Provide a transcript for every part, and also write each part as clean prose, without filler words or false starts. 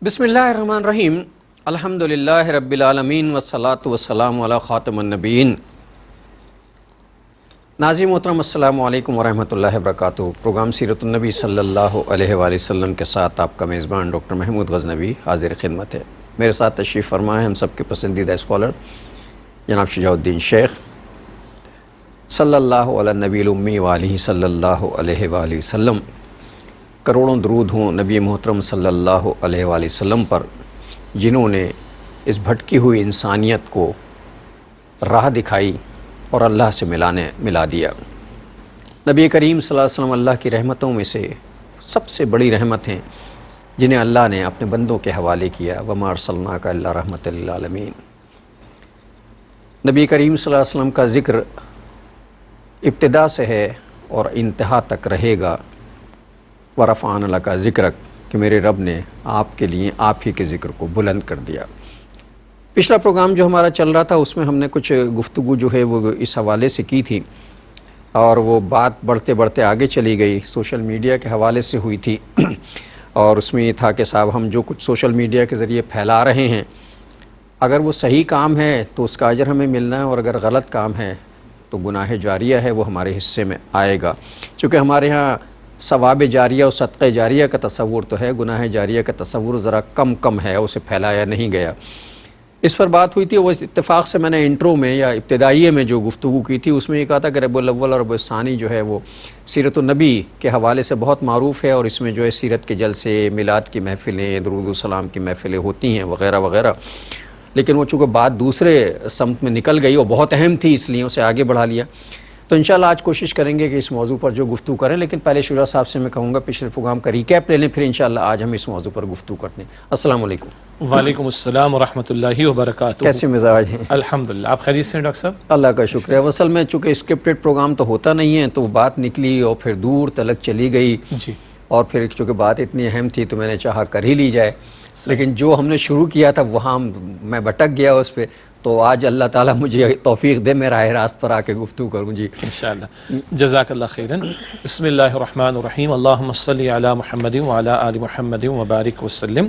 بسم اللہ الرحمن الرحیم الحمدللہ رب العالمین والصلاة والسلام علی خاتم النبیین۔ ناظرین محترم السلام علیکم ورحمۃ اللہ وبرکاتہ۔ پروگرام سیرت النبی صلی اللہ علیہ وآلہ وسلم کے ساتھ آپ کا میزبان ڈاکٹر محمود غزنوی حاضر خدمت ہے۔ میرے ساتھ تشریف فرما ہے ہم سب کے پسندیدہ اسکالر جناب شجاع الدین شیخ صلی اللہ علی النبی الامی وآلہ صلی اللہ علیہ وآلہ وسلم۔ کروڑوں درود ہوں نبی محترم صلی اللہ علیہ وآلہ وسلم پر، جنہوں نے اس بھٹکی ہوئی انسانیت کو راہ دکھائی اور اللہ سے ملا دیا۔ نبی کریم صلی اللہ علیہ وسلم اللہ کی رحمتوں میں سے سب سے بڑی رحمت ہیں جنہیں اللہ نے اپنے بندوں کے حوالے کیا، وَمَا أَرْسَلْنَاكَ إِلَّا رَحْمَةً لِّلْعَالَمِينَ۔ نبی کریم صلی اللہ علیہ وسلم کا ذکر ابتدا سے ہے اور انتہا تک رہے گا۔ وَرَفَعْنَا لَكَ ذِكْرَكَ کہ میرے رب نے آپ کے لیے آپ ہی کے ذکر کو بلند کر دیا۔ پچھلا پروگرام جو ہمارا چل رہا تھا اس میں ہم نے کچھ گفتگو جو ہے وہ اس حوالے سے کی تھی، اور وہ بات بڑھتے بڑھتے آگے چلی گئی، سوشل میڈیا کے حوالے سے ہوئی تھی، اور اس میں یہ تھا کہ صاحب ہم جو کچھ سوشل میڈیا کے ذریعے پھیلا رہے ہیں، اگر وہ صحیح کام ہے تو اس کا اجر ہمیں ملنا ہے، اور اگر غلط کام ہے تو گناہ جاریہ ہے وہ ہمارے حصے میں آئے گا۔ چونکہ ہمارے ہاں ثواب جاریہ اور صدقہ جاریہ کا تصور تو ہے، گناہ جاریہ کا تصور ذرا کم ہے، اسے پھیلایا نہیں گیا۔ اس پر بات ہوئی تھی، وہ اتفاق سے میں نے انٹرو میں یا ابتدائیے میں جو گفتگو کی تھی اس میں یہ کہا تھا کہ ربیع الاول اور ربیع الثانی جو ہے وہ سیرت النبی کے حوالے سے بہت معروف ہے، اور اس میں جو ہے سیرت کے جلسے، میلاد کی محفلیں، درود السلام کی محفلیں ہوتی ہیں وغیرہ وغیرہ۔ لیکن وہ چونکہ بات دوسرے سمت میں نکل گئی اور بہت اہم تھی، اس لیے اسے آگے بڑھا لیا۔ تو انشاءاللہ آج کوشش کریں گے کہ اس موضوع پر جو گفتگو کریں، لیکن پہلے شجاع صاحب سے میں کہوں گا پچھلے پروگرام کا ریکیپ لے لیں، پھر انشاءاللہ آج ہم اس موضوع پر گفتگو کرتے ہیں۔ السلام علیکم۔ وعلیکم السلام ورحمۃ اللہ وبرکاتہ۔ کیسے مزاج ہیں؟ الحمدللہ، آپ خیریت سے ہیں ڈاکٹر صاحب؟ اللہ کا شکر ہے۔ اصل میں چونکہ اسکرپٹڈ پروگرام تو ہوتا نہیں ہے، تو وہ بات نکلی اور پھر دور تلک چلی گئی، جی، اور پھر چونکہ بات اتنی اہم تھی تو میں نے چاہا کر ہی لی جائے، لیکن جو ہم نے شروع کیا تھا وہاں میں بھٹک گیا اس پہ، تو آج اللہ تعالیٰ مجھے توفیق دے میں راہ راست پر آ کے گفتگو کروں۔ جی انشاءاللہ، جزاک اللہ خیراً۔ بسم اللہ الرحمن الرحیم، اللہم صلی علی محمد وعلی آل محمد وبارک وسلم۔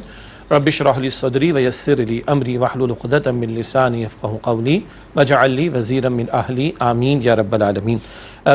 رب اشرح لی صدری ویسر لی امری واحلل عقدۃ من لسانی یفقہوا قولی واجعل لی وزیرا من اہلی، آمین یا رب العالمین۔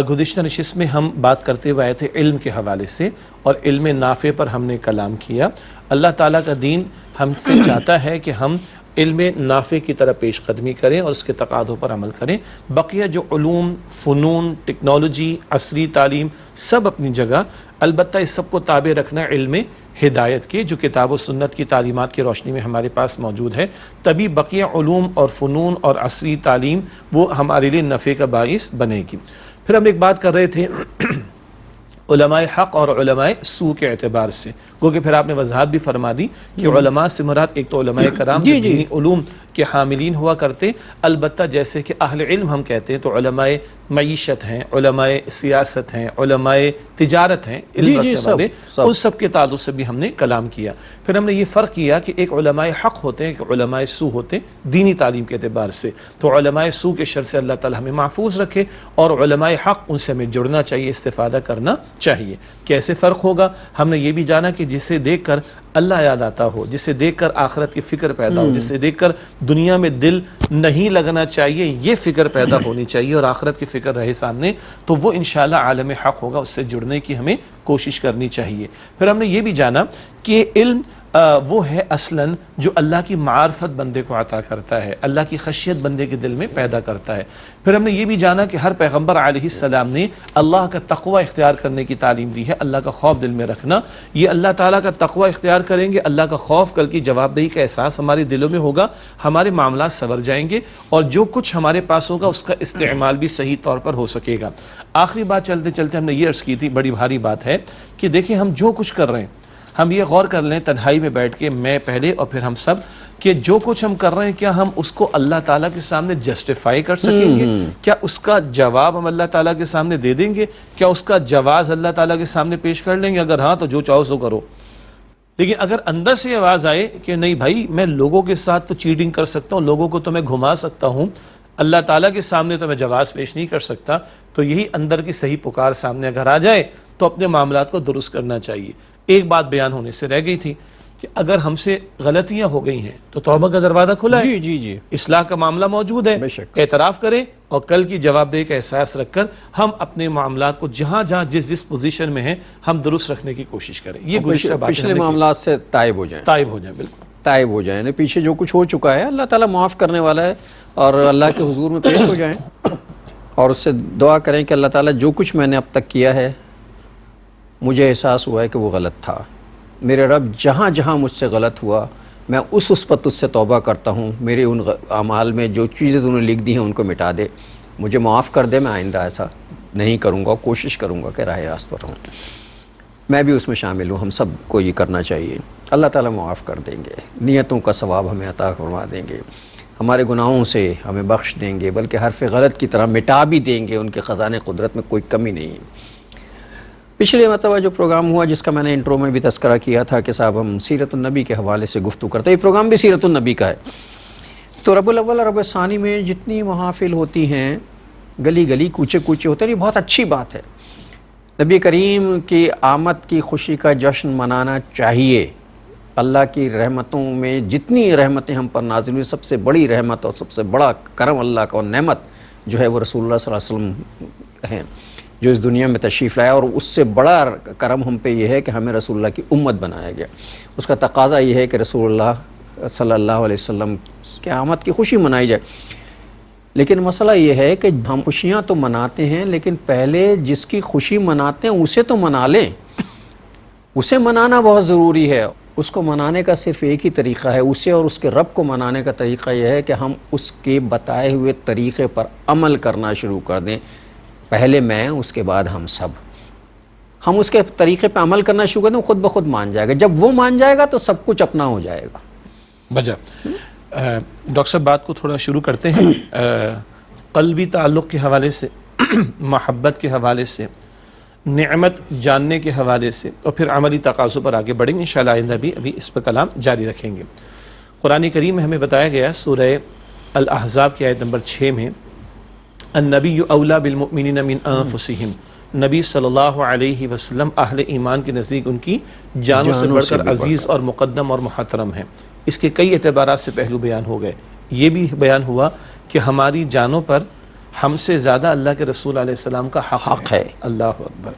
گزشتہ نشست میں ہم بات کرتے ہوئے آئے تھے علم کے حوالے سے، اور علم نافع پر ہم نے کلام کیا۔ اللہ تعالیٰ کا دین ہم سے چاہتا ہے کہ ہم علم نافع کی طرح پیش قدمی کریں اور اس کے تقاضوں پر عمل کریں۔ بقیہ جو علوم، فنون، ٹیکنالوجی، عصری تعلیم، سب اپنی جگہ، البتہ اس سب کو تابع رکھنا علم ہدایت کے، جو کتاب و سنت کی تعلیمات کی روشنی میں ہمارے پاس موجود ہے، تبھی بقیہ علوم اور فنون اور عصری تعلیم وہ ہمارے لیے نفع کا باعث بنے گی۔ پھر ہم ایک بات کر رہے تھے علماء حق اور علماء سو کے اعتبار سے، کیونکہ پھر آپ نے وضاحت بھی فرما دی کہ علماء سے مراد ایک تو علماء کرام جو دینی علوم کے حاملین ہوا کرتے، البتہ جیسے کہ اہل علم ہم کہتے ہیں تو علماء معیشت ہیں، علماء سیاست ہیں، علماء تجارت ہیں، علم رکھنے والے، ان سب کے تعلق سے بھی ہم نے کلام کیا۔ پھر ہم نے یہ فرق کیا کہ ایک علماء حق ہوتے ہیں، ایک علماء سو ہوتے ہیں دینی تعلیم کے اعتبار سے، تو علماء سو کے شر سے اللہ تعالی ہمیں محفوظ رکھے، اور علماء حق ان سے ہمیں جڑنا چاہیے، استفادہ کرنا چاہیے۔ کیسے فرق ہوگا؟ ہم نے یہ بھی جانا کہ جسے دیکھ کر اللہ یاد آتا ہو، جسے دیکھ کر آخرت کی فکر پیدا ہو، جسے دیکھ کر دنیا میں دل نہیں لگنا چاہیے، یہ فکر پیدا ہونی چاہیے، اور آخرت کی فکر رہے سامنے، تو وہ انشاءاللہ عالم حق ہوگا، اس سے جڑنے کی ہمیں کوشش کرنی چاہیے۔ پھر ہم نے یہ بھی جانا کہ علم وہ ہے اصلاً جو اللہ کی معرفت بندے کو عطا کرتا ہے، اللہ کی خشیت بندے کے دل میں پیدا کرتا ہے۔ پھر ہم نے یہ بھی جانا کہ ہر پیغمبر علیہ السلام نے اللہ کا تقوی اختیار کرنے کی تعلیم دی ہے، اللہ کا خوف دل میں رکھنا۔ یہ اللہ تعالیٰ کا تقوی اختیار کریں گے، اللہ کا خوف، کل کی جواب دہی کا احساس ہمارے دلوں میں ہوگا، ہمارے معاملات سنور جائیں گے، اور جو کچھ ہمارے پاس ہوگا اس کا استعمال بھی صحیح طور پر ہو سکے گا۔ آخری بات چلتے چلتے ہم نے یہ عرض کی تھی، بڑی بھاری بات ہے کہ دیکھیں ہم جو کچھ کر رہے ہیں، ہم یہ غور کر لیں تنہائی میں بیٹھ کے، میں پہلے اور پھر ہم سب، کہ جو کچھ ہم کر رہے ہیں کیا ہم اس کو اللہ تعالیٰ کے سامنے جسٹیفائی کر سکیں گے؟ کیا اس کا جواب ہم اللہ تعالیٰ کے سامنے دے دیں گے؟ کیا اس کا جواز اللہ تعالیٰ کے سامنے پیش کر لیں گے؟ اگر ہاں تو جو چاہو سو کرو۔ لیکن اگر اندر سے آواز آئے کہ نہیں بھائی میں لوگوں کے ساتھ تو چیٹنگ کر سکتا ہوں، لوگوں کو تو میں گھما سکتا ہوں، اللہ تعالیٰ کے سامنے تو میں جواز پیش نہیں کر سکتا، تو یہی اندر کی صحیح پکار سامنے اگر آ جائے تو اپنے معاملات کو درست کرنا چاہیے۔ ایک بات بیان ہونے سے رہ گئی تھی کہ اگر ہم سے غلطیاں ہو گئی ہیں تو توبہ کا دروازہ کھلا ہے، جی جی جی، اصلاح کا معاملہ موجود ہے، بے شک۔ اعتراف کریں اور کل کی جواب دہی کا احساس رکھ کر ہم اپنے معاملات کو جہاں جہاں جس پوزیشن میں ہیں ہم درست رکھنے کی کوشش کریں. یہ گزشتہ باتیں پچھلے معاملات سے تائب ہو جائیں، طائب ہو جائیں. بالکل تائب ہو جائیں، پیچھے جو کچھ ہو چکا ہے اللہ تعالیٰ معاف کرنے والا ہے، اور اللہ کے حضور میں پیش ہو جائیں اور اس سے دعا کریں کہ اللہ تعالیٰ جو کچھ میں نے اب تک کیا ہے مجھے احساس ہوا ہے کہ وہ غلط تھا، میرے رب جہاں جہاں مجھ سے غلط ہوا میں اس پر تجھ سے توبہ کرتا ہوں، میرے ان اعمال میں جو چیزیں تم نے لکھ دی ہیں ان کو مٹا دے، مجھے معاف کر دے، میں آئندہ ایسا نہیں کروں گا، کوشش کروں گا کہ راہ راست پر رہوں. میں بھی اس میں شامل ہوں، ہم سب کو یہ کرنا چاہیے. اللہ تعالیٰ معاف کر دیں گے، نیتوں کا ثواب ہمیں عطا فرما دیں گے، ہمارے گناہوں سے ہمیں بخش دیں گے، بلکہ حرف غلط کی طرح مٹا بھی دیں گے، ان کے خزانے قدرت میں کوئی کمی نہیں ہے. پچھلے مرتبہ جو پروگرام ہوا جس کا میں نے انٹرو میں بھی تذکرہ کیا تھا کہ صاحب ہم سیرت النبی کے حوالے سے گفتگو کرتے ہیں، یہ پروگرام بھی سیرت النبی کا ہے. تو ربیع الاول اور ربیع الثانی میں جتنی محافل ہوتی ہیں، گلی گلی کوچے کوچے ہوتے ہیں، یہ بہت اچھی بات ہے. نبی کریم کی آمد کی خوشی کا جشن منانا چاہیے. اللہ کی رحمتوں میں جتنی رحمتیں ہم پر نازل ہوئی، سب سے بڑی رحمت اور سب سے بڑا کرم اللہ کا اور نعمت جو ہے وہ رسول اللہ صلی اللہ علیہ وسلم ہیں جو اس دنیا میں تشریف لایا، اور اس سے بڑا کرم ہم پہ یہ ہے کہ ہمیں رسول اللہ کی امت بنایا گیا. اس کا تقاضا یہ ہے کہ رسول اللہ صلی اللہ علیہ وسلم کی آمد کی خوشی منائی جائے. لیکن مسئلہ یہ ہے کہ ہم خوشیاں تو مناتے ہیں، لیکن پہلے جس کی خوشی مناتے ہیں اسے تو منا لیں. اسے منانا بہت ضروری ہے. اس کو منانے کا صرف ایک ہی طریقہ ہے، اسے اور اس کے رب کو منانے کا طریقہ یہ ہے کہ ہم اس کے بتائے ہوئے طریقے پر عمل کرنا شروع کر دیں. پہلے میں، اس کے بعد ہم سب. ہم اس کے طریقے پہ عمل کرنا شروع کر دیں، خود بخود مان جائے گا. جب وہ مان جائے گا تو سب کچھ اپنا ہو جائے گا. بجا ڈاکٹر صاحب بات کو تھوڑا شروع کرتے ہیں. قلبی تعلق کے حوالے سے، محبت کے حوالے سے، نعمت جاننے کے حوالے سے، اور پھر عملی تقاضوں پر آگے بڑھیں گے انشاءاللہ. آئندہ بھی ابھی اس پر کلام جاری رکھیں گے. قرآن کریم میں ہمیں بتایا گیا سورہ الاحزاب کی آیت نمبر 6 میں النبی اولا بالمؤمنین من انفسہم، نبی صلی اللہ علیہ وسلم اہل ایمان کے نزدیک ان کی جانوں سے بڑھ کر عزیز اور مقدم اور محترم ہیں. اس کے کئی اعتبارات سے پہلو بیان ہو گئے. یہ بھی بیان ہوا کہ ہماری جانوں پر ہم سے زیادہ اللہ کے رسول علیہ السلام کا حق ہے. اللہ اکبر.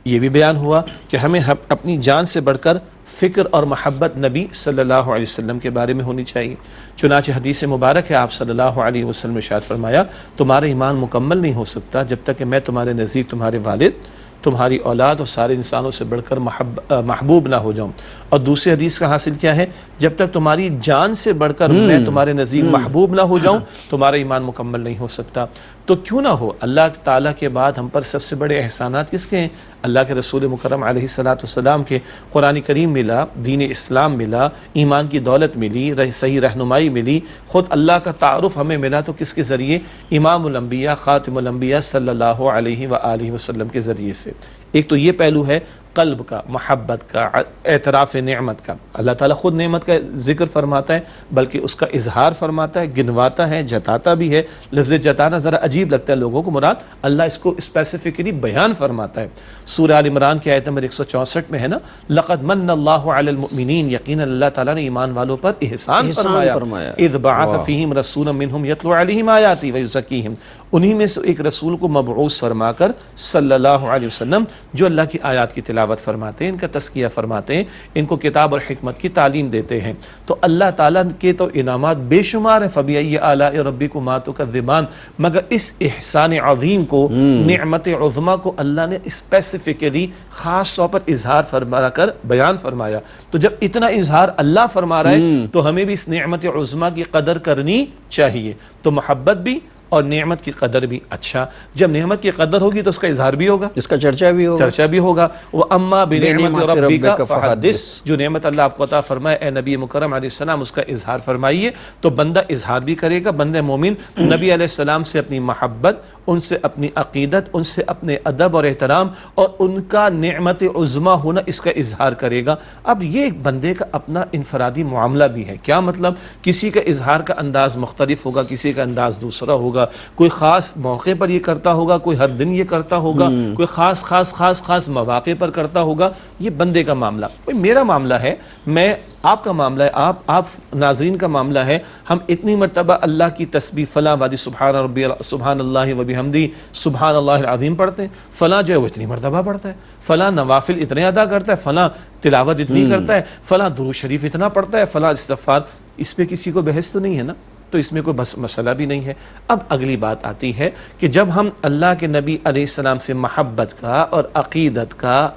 یہ بھی بیان ہوا کہ ہمیں اپنی جان سے بڑھ کر فکر اور محبت نبی صلی اللہ علیہ وسلم کے بارے میں ہونی چاہیے. چنانچہ حدیث مبارک ہے، آپ صلی اللہ علیہ وسلم ارشاد فرمایا تمہارا ایمان مکمل نہیں ہو سکتا جب تک کہ میں تمہارے نزدیک تمہارے والد، تمہاری اولاد اور سارے انسانوں سے بڑھ کر محبوب نہ ہو جاؤں. اور دوسری حدیث کا حاصل کیا ہے؟ جب تک تمہاری جان سے بڑھ کر میں تمہارے نزدیک محبوب نہ ہو جاؤں تمہارا ایمان مکمل نہیں ہو سکتا. تو کیوں نہ ہو، اللہ تعالیٰ کے بعد ہم پر سب سے بڑے احسانات کس کے ہیں؟ اللہ کے رسول مکرم علیہ السلام کے. قرآن کریم ملا، دین اسلام ملا، ایمان کی دولت ملی، صحیح رہنمائی ملی، خود اللہ کا تعارف ہمیں ملا تو کس کے ذریعے؟ امام الانبیاء خاتم الانبیاء صلی اللہ علیہ وآلہ وسلم کے ذریعے سے. ایک تو یہ پہلو ہے قلب کا، محبت کا، اعتراف نعمت کا. اللہ تعالیٰ خود نعمت کا ذکر فرماتا ہے، بلکہ اس کا اظہار فرماتا ہے، گنواتا ہے، جتاتا بھی ہے. لفظ جتانا ذرا عجیب لگتا ہے لوگوں کو، مراد اللہ اس کو اسپیسیفکلی بیان فرماتا ہے. سورہ آل عمران کی آیت نمبر 164 میں ہے نا، لقد من اللہ علی المؤمنین، یقینا اللہ تعالیٰ نے ایمان والوں پر احسان فرمایا. اذ بعث فیہم رسولا منہم یتلو علیہم آیاتی ویزکیہم، انہی میں سے ایک رسول کو مبعوث فرما کر صلی اللہ علیہ وسلم جو اللہ کی آیات کی تلاوت فرماتے ہیں، ان کا تزکیہ فرماتے ہیں، ان کو کتاب اور حکمت کی تعلیم دیتے ہیں. تو اللہ تعالیٰ کے تو انعامات بے شمار ہیں. فبأي آلاء ربكما تكذبان، مگر اس احسان عظیم کو، نعمت عظمیٰ کو اللہ نے اسپیسیفکلی خاص طور پر اظہار فرما کر بیان فرمایا. تو جب اتنا اظہار اللہ فرما رہا ہے تو ہمیں بھی اس نعمت عظمیٰ کی قدر کرنی چاہیے. تو محبت بھی اور نعمت کی قدر بھی. اچھا، جب نعمت کی قدر ہوگی تو اس کا اظہار بھی ہوگا، اس کا چرچا بھی ہوگا. وَأَمَّا بِنِعْمَةِ رَبِّكَ فَحَدِّثْ، جو نعمت اللہ آپ کو عطا فرمائے اے نبی مکرم علیہ السلام اس کا اظہار فرمائیے. تو بندہ اظہار بھی کرے گا. بندہ مومن نبی علیہ السلام سے اپنی محبت، ان سے اپنی عقیدت، ان سے اپنے ادب اور احترام اور ان کا نعمت عظمیٰ ہونا، اس کا اظہار کرے گا. اب یہ ایک بندے کا اپنا انفرادی معاملہ بھی ہے. کیا مطلب؟ کسی کا اظہار کا انداز مختلف ہوگا، کسی کا انداز دوسرا ہوگا. ہوگا، کوئی خاص موقع پر یہ کرتا ہوگا، کوئی ہر دن یہ کرتا ہوگا، کوئی خاص مواقع پر کرتا ہوگا، یہ بندے کا معاملہ. کوئی میرا معاملہ ہے، میں آپ کا معاملہ ہے، آپ ناظرین کا معاملہ ہے. ہم اتنی مرتبہ اللہ کی تسبیح فلاں وادی سبحان اللہ و بحمدی سبحان اللہ العظیم پڑھتے ہیں، فلاں جو ہے وہ اتنی مرتبہ پڑھتا ہے، فلاں نوافل اتنے ادا کرتا ہے، فلاں تلاوت اتنی کرتا ہے، فلاں درود شریف اتنا پڑھتا ہے، فلاں استغفار. اس پہ کسی کو بحث تو نہیں ہے نا، تو اس میں کوئی مسئلہ بھی نہیں ہے. اب اگلی بات آتی ہے کہ جب ہم اللہ کے نبی علیہ السلام سے محبت کا اور عقیدت کا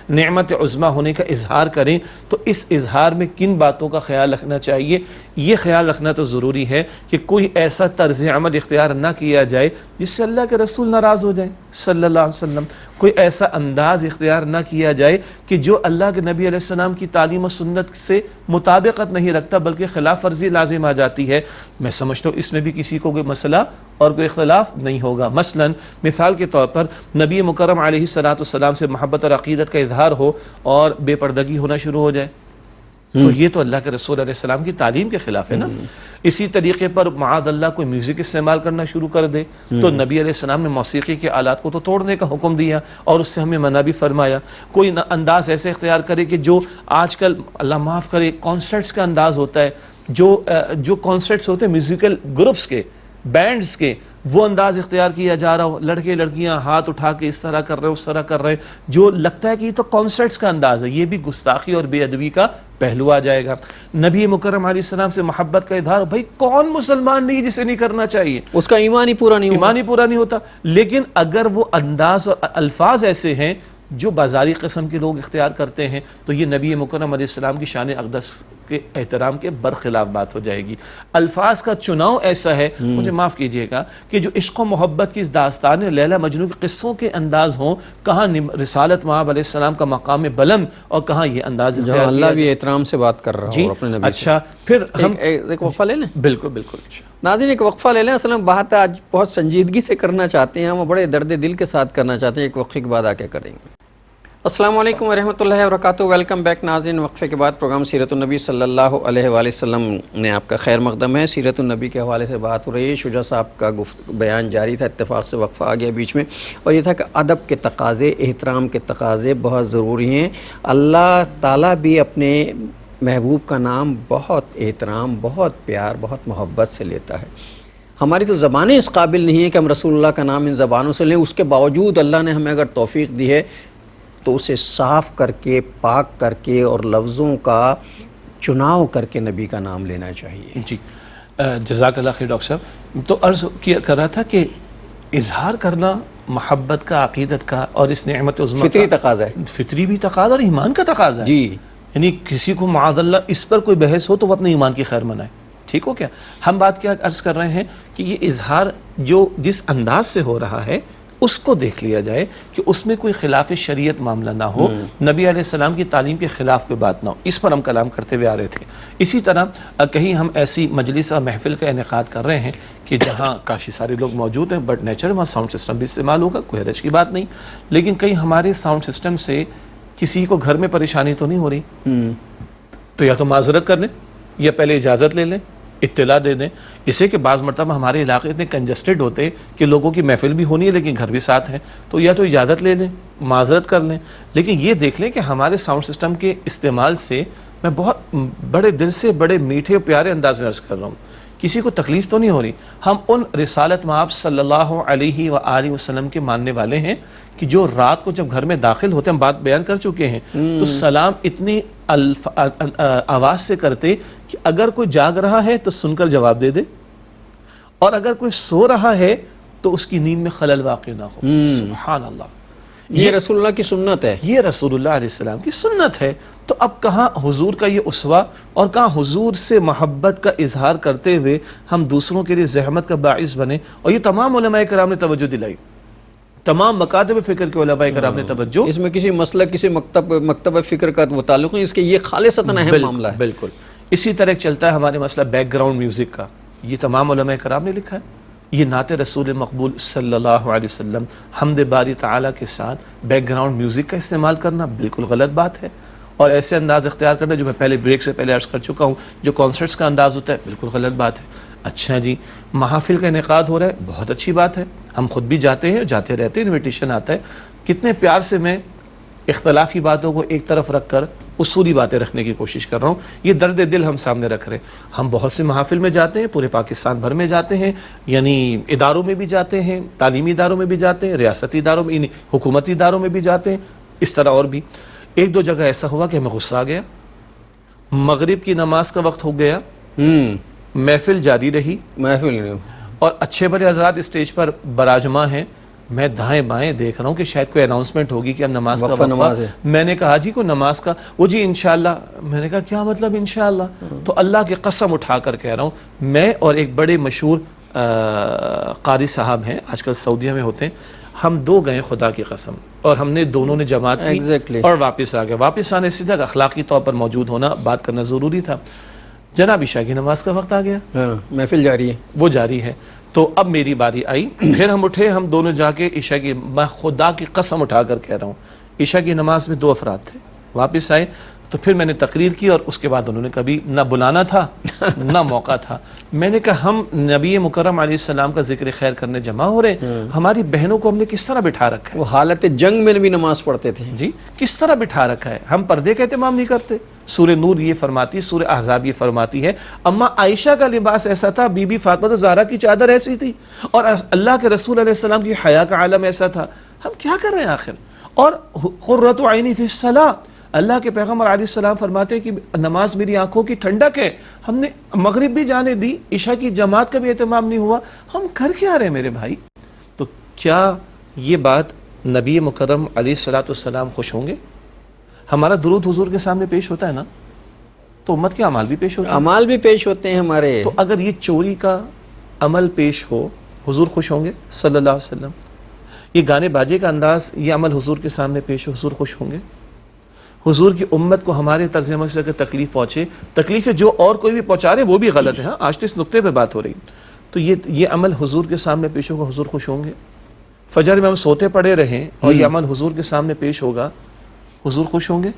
نعمت عظمیٰ ہونے کا اظہار کریں تو اس اظہار میں کن باتوں کا خیال رکھنا چاہیے؟ یہ خیال رکھنا تو ضروری ہے کہ کوئی ایسا طرز عمل اختیار نہ کیا جائے جس سے اللہ کے رسول ناراض ہو جائیں صلی اللہ علیہ وسلم. کوئی ایسا انداز اختیار نہ کیا جائے کہ جو اللہ کے نبی علیہ السلام کی تعلیم و سنت سے مطابقت نہیں رکھتا بلکہ خلاف ورزی لازم آ جاتی ہے. میں سمجھتا ہوں اس میں بھی کسی کو کوئی مسئلہ اور کوئی اختلاف نہیں ہوگا. مثلا مثال کے طور پر نبی مکرم علیہ السلام سے محبت اور عقیدت کا اظہار ہو اور بے پردگی ہونا شروع ہو جائے تو یہ تو اللہ کے رسول علیہ السلام کی تعلیم کے خلاف ہے نا. اسی طریقے پر معاذ اللہ کوئی میوزک استعمال کرنا شروع کر دے تو نبی علیہ السلام نے موسیقی کے آلات کو تو توڑنے کا حکم دیا اور اس سے ہمیں منع بھی فرمایا. کوئی انداز ایسے اختیار کرے کہ جو آج کل اللہ معاف کرے کانسرٹس کا انداز ہوتا ہے، جو کانسرٹس ہوتے ہیں میوزیکل گروپس کے، بینڈز کے، وہ انداز اختیار کیا جا رہا ہو، لڑکے لڑکیاں ہاتھ اٹھا کے اس طرح کر رہے ہیں اس طرح کر رہے ہیں، جو لگتا ہے کہ یہ تو کانسرٹس کا انداز ہے. یہ بھی گستاخی اور بے ادبی کا پہلو آ جائے گا. نبی مکرم علیہ السلام سے محبت کا اظہار، بھائی کون مسلمان نہیں جسے نہیں کرنا چاہیے، اس کا ایمان ہی پورا نہیں ہوتا. لیکن اگر وہ انداز اور الفاظ ایسے ہیں جو بازاری قسم کے لوگ اختیار کرتے ہیں تو یہ نبی مکرم علیہ السلام کی شان اقدس کے احترام کے برخلاف بات ہو جائے گی. الفاظ کا چناؤ ایسا ہے، مجھے معاف کیجئے گا، کہ جو عشق و محبت کی اس داستان لیلا مجنون کے قصوں کے انداز ہوں، کہاں رسالت مآب علیہ السلام کا مقام بلند اور کہاں یہ انداز اختیار کیا. اللہ بھی احترام سے بات کر رہا ہوں اپنے نبی سے. اچھا پھر ہم ایک وقفہ لے لیں. بالکل ناظرین ایک وقفہ لے لیں. اصل میں بات آج بہت سنجیدگی سے کرنا چاہتے ہیں، ہم بڑے درد دل کے ساتھ کرنا چاہتے ہیں. ایک وقفے کے بعد آ کے کریں گے. السلام علیکم ورحمۃ اللہ وبرکاتہ. ویلکم بیک ناظرین. وقفے کے بعد پروگرام سیرت النبی صلی اللہ علیہ وآلہ وسلم نے آپ کا خیر مقدم ہے. سیرت النبی کے حوالے سے بات ہو رہی ہے. شجاع صاحب کا بیان جاری تھا، اتفاق سے وقفہ آ گیا بیچ میں، اور یہ تھا کہ ادب کے تقاضے، احترام کے تقاضے بہت ضروری ہیں. اللہ تعالیٰ بھی اپنے محبوب کا نام بہت احترام، بہت پیار، بہت محبت سے لیتا ہے. ہماری تو زبانیں اس قابل نہیں ہیں کہ ہم رسول اللہ کا نام ان زبانوں سے لیں. اس کے باوجود اللہ نے ہمیں اگر توفیق دی ہے تو اسے صاف کر کے، پاک کر کے اور لفظوں کا چناؤ کر کے نبی کا نام لینا چاہیے. جی جزاک اللہ خیر ڈاکٹر صاحب. تو عرض کر رہا تھا کہ اظہار کرنا محبت کا، عقیدت کا اور اس نعمت عظمیٰ فطری تقاضا ہے، فطری بھی تقاضا اور ایمان کا تقاضا ہے. جی یعنی کسی کو معاذ اللہ اس پر کوئی بحث ہو تو وہ اپنے ایمان کی خیر منائے. ٹھیک ہو کیا؟ ہم بات کیا عرض کر رہے ہیں کہ یہ اظہار جو جس انداز سے ہو رہا ہے اس کو دیکھ لیا جائے کہ اس میں کوئی خلاف شریعت معاملہ نہ ہو، نبی علیہ السلام کی تعلیم کے خلاف کوئی بات نہ ہو. اس پر ہم کلام کرتے ہوئے آ رہے تھے. اسی طرح کہیں ہم ایسی مجلس اور محفل کا انعقاد کر رہے ہیں کہ جہاں کافی سارے لوگ موجود ہیں، بٹ نیچر وہاں ساؤنڈ سسٹم بھی استعمال ہوگا، کوئی حرج کی بات نہیں. لیکن کہیں ہمارے ساؤنڈ سسٹم سے کسی کو گھر میں پریشانی تو نہیں ہو رہی؟ تو یا تو معذرت کر لیں یا پہلے اجازت لے لیں، اطلاع دے دیں. اسے کہ بعض مرتبہ ہمارے علاقے اتنے کنجسٹڈ ہوتے کہ لوگوں کی محفل بھی ہونی ہے لیکن گھر بھی ساتھ ہیں، تو یا تو اجازت لے لیں، معذرت کر لیں. لیکن یہ دیکھ لیں کہ ہمارے ساؤنڈ سسٹم کے استعمال سے میں بہت بڑے دل سے، بڑے میٹھے اور پیارے انداز میں عرض کر رہا ہوں، کسی کو تکلیف تو نہیں ہو رہی. ہم ان رسالت مآب صلی اللہ علیہ وآلہ وسلم کے ماننے والے ہیں کہ جو رات کو جب گھر میں داخل ہوتے ہیں، ہم بات بیان کر چکے ہیں، تو سلام اتنی آواز سے کرتے کہ اگر کوئی جاگ رہا ہے تو سن کر جواب دے دے، اور اگر کوئی سو رہا ہے تو اس کی نیند میں خلل واقع نہ ہو. سبحان اللہ. یہ رسول اللہ کی سنت ہے، یہ رسول اللہ علیہ السلام کی سنت ہے. تو اب کہاں حضور کا یہ اسوہ اور کہاں حضور سے محبت کا اظہار کرتے ہوئے ہم دوسروں کے لیے زحمت کا باعث بنے. اور یہ تمام علماء کرام نے توجہ دلائی، تمام مکاتب فکر کے علماء کرام نے توجہ. اس میں کسی مسلک، کسی مکتب فکر کا وہ تعلق نہیں، اس کے یہ خالصتاً اہم معاملہ ہے. بالکل. اسی طرح چلتا ہے ہمارے مسئلہ بیک گراؤنڈ میوزک کا. یہ تمام علماء کرام نے لکھا ہے. یہ نعت رسول مقبول صلی اللہ علیہ وسلم حمد باری تعالیٰ کے ساتھ بیک گراؤنڈ میوزک کا استعمال کرنا بالکل غلط بات ہے. اور ایسے انداز اختیار کرنا جو میں پہلے بریک سے پہلے عرض کر چکا ہوں، جو کانسرٹس کا انداز ہوتا ہے، بالکل غلط بات ہے. اچھا جی محافل کا انعقاد ہو رہا ہے، بہت اچھی بات ہے، ہم خود بھی جاتے ہیں، جاتے رہتے ہیں، انویٹیشن آتا ہے، کتنے پیار سے میں اختلافی باتوں کو ایک طرف رکھ کر اصولی باتیں رکھنے کی کوشش کر رہا ہوں. یہ درد دل ہم سامنے رکھ رہے ہیں. ہم بہت سے محافل میں جاتے ہیں، پورے پاکستان بھر میں جاتے ہیں، یعنی اداروں میں بھی جاتے ہیں، تعلیمی اداروں میں بھی جاتے ہیں، ریاستی اداروں میں، حکومتی اداروں میں بھی جاتے ہیں، اس طرح اور بھی. ایک دو جگہ ایسا ہوا کہ ہمیں غصہ آ گیا، مغرب کی نماز کا وقت ہو گیا، محفل جاری رہی، محفل اور اچھے بڑے حضرات اسٹیج پر براجماں ہیں، میں دائیں بائیں دیکھ رہا ہوں کہ شاید کوئی اناؤنسمنٹ ہوگی کہ اب نماز کا وقفہ. میں نے کہا جی کوئی نماز کا، وہ جی انشاءاللہ. میں نے کہا کیا مطلب انشاءاللہ؟ تو اللہ کی قسم اٹھا کر کہہ رہا ہوں، میں اور ایک بڑے مشہور قاری صاحب ہیں، آج کل سعودیہ میں ہوتے ہیں، ہم دو گئے خدا کی قسم، اور ہم نے دونوں نے جماعت کی اور واپس آ گئے. واپس آنے سے تک اخلاقی طور پر موجود ہونا، بات کرنا ضروری تھا. جناب عشاء کی نماز کا وقت آ گیا، محفل جاری ہے، وہ جاری ہے. تو اب میری باری آئی، پھر ہم اٹھے، ہم دونوں جا کے عشاء کی، میں خدا کی قسم اٹھا کر کہہ رہا ہوں عشاء کی نماز میں 2 افراد تھے. واپس آئے تو پھر میں نے تقریر کی، اور اس کے بعد انہوں نے کبھی نہ بلانا تھا نہ موقع تھا. میں نے کہا ہم نبی مکرم علیہ السلام کا ذکر خیر کرنے جمع ہو رہے ہیں، ہماری بہنوں کو ہم نے کس طرح بٹھا رکھا ہے؟ وہ حالت جنگ میں بھی نماز پڑھتے تھے جی، کس طرح بٹھا رکھا ہے؟ ہم پردے کا اہتمام نہیں کرتے. سورہ نور یہ فرماتی، سورہ احزاب یہ فرماتی ہے اما عائشہ کا لباس ایسا تھا، بی بی فاطمہ زہرا کی چادر ایسی تھی، اور اللہ کے رسول علیہ السلام کی حیا کا عالم ایسا تھا. ہم کیا کر رہے ہیں آخر؟ اور قرۃ عینی فی الصلاۃ، اللہ کے پیغمبر علیہ السلام فرماتے ہیں کہ نماز میری آنکھوں کی ٹھنڈک ہے. ہم نے مغرب بھی جانے دی، عشاء کی جماعت کا بھی اہتمام نہیں ہوا. ہم کر کیا رہے ہیں میرے بھائی؟ تو کیا یہ بات نبی مکرم علیہ الصلوۃ والسلام خوش ہوں گے؟ ہمارا درود حضور کے سامنے پیش ہوتا ہے نا، تو امت کے اعمال بھی پیش ہوتے ہیں، اعمال بھی پیش ہوتے ہیں ہمارے. تو اگر یہ چوری کا عمل پیش ہو، حضور خوش ہوں گے صلی اللہ علیہ وسلم؟ یہ گانے باجے کا انداز، یہ عمل حضور کے سامنے پیش ہو، حضور خوش ہوں گے؟ حضور کی امت کو ہمارے طرز عمل سے اگر تکلیف پہنچے، تکلیفیں جو اور کوئی بھی پہنچا رہے وہ بھی غلط ہے. ہاں آج تو اس نقطے پہ بات ہو رہی، تو یہ عمل حضور کے سامنے پیش ہوگا، حضور خوش ہوں گے؟ فجر میں ہم سوتے پڑے رہیں اور یہ عمل حضور کے سامنے پیش ہوگا، حضور خوش ہوں گے؟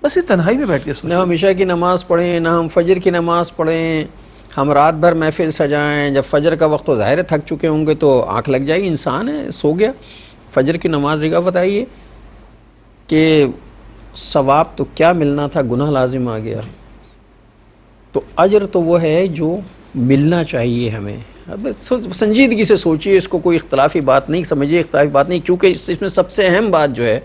بس یہ تنہائی میں بیٹھ کے سوچیں. نہ ہم عشاء کی نماز پڑھیں، نہ ہم فجر کی نماز پڑھیں، ہم رات بھر محفل سجائیں. جب فجر کا وقت تو ظاہر ہے تھک چکے ہوں گے تو آنکھ لگ جائے گی، انسان ہے سو گیا. فجر کی نماز کا بتائیے کہ ثواب تو کیا ملنا تھا، گناہ لازم آ گیا. تو اجر تو وہ ہے جو ملنا چاہیے ہمیں. اب سنجیدگی سے سوچیے، اس کو کوئی اختلافی بات نہیں سمجھیے، اختلافی بات نہیں، چونکہ اس میں سب سے اہم بات جو ہے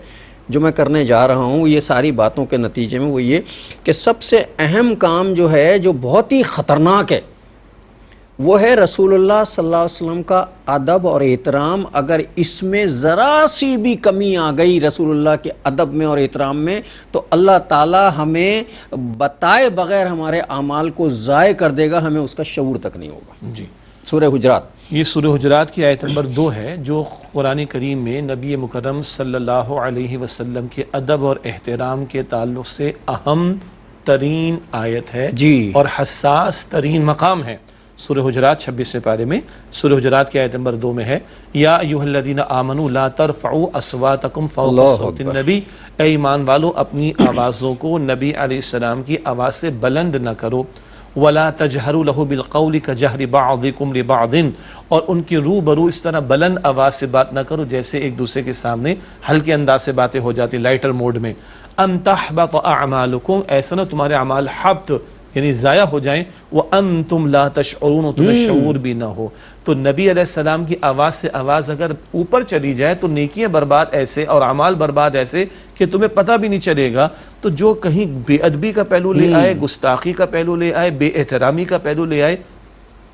جو میں کرنے جا رہا ہوں یہ ساری باتوں کے نتیجے میں، وہ یہ کہ سب سے اہم کام جو ہے جو بہت ہی خطرناک ہے وہ ہے رسول اللہ صلی اللہ علیہ وسلم کا ادب اور احترام. اگر اس میں ذرا سی بھی کمی آ گئی رسول اللہ کے ادب میں اور احترام میں، تو اللہ تعالی ہمیں بتائے بغیر ہمارے اعمال کو ضائع کر دے گا، ہمیں اس کا شعور تک نہیں ہوگا. جی، سورہ حجرات، یہ سورہ حجرات کی آیت نمبر 2 ہے، جو قرآن کریم میں نبی مکرم صلی اللہ علیہ وسلم کے ادب اور احترام کے تعلق سے اہم ترین آیت ہے جی، اور حساس ترین مقام ہے. سورہ حجرات 26 پارے میں، سورہ حجرات کی آیت نمبر 2 میں ہے، یا ایھا الذین آمنوا لا ترفعوا اصواتکم فوق صوت النبی، اے ایمان والو اپنی آوازوں کو نبی علیہ السلام کی آواز سے بلند نہ کرو. ولا تجہروا لہ بالقول کجہر بعضکم لبعض، اور ان کی روبرو اس طرح بلند آواز سے بات نہ کرو جیسے ایک دوسرے کے سامنے ہلکے انداز سے باتیں ہو جاتی، لائٹر موڈ میں. ان تحبط اعمالکم، ایسا نہ تمہارے اعمال حبط یعنی ضائع ہو جائیں، وانتم لا تشعرون، تمہیں شعور بھی نہ ہو. تو نبی علیہ السلام کی آواز سے آواز اگر اوپر چلی جائے تو نیکیاں برباد ایسے اور اعمال برباد ایسے کہ تمہیں پتہ بھی نہیں چلے گا. تو جو کہیں بے ادبی کا پہلو لے آئے، گستاخی کا پہلو لے آئے، بے احترامی کا پہلو لے آئے،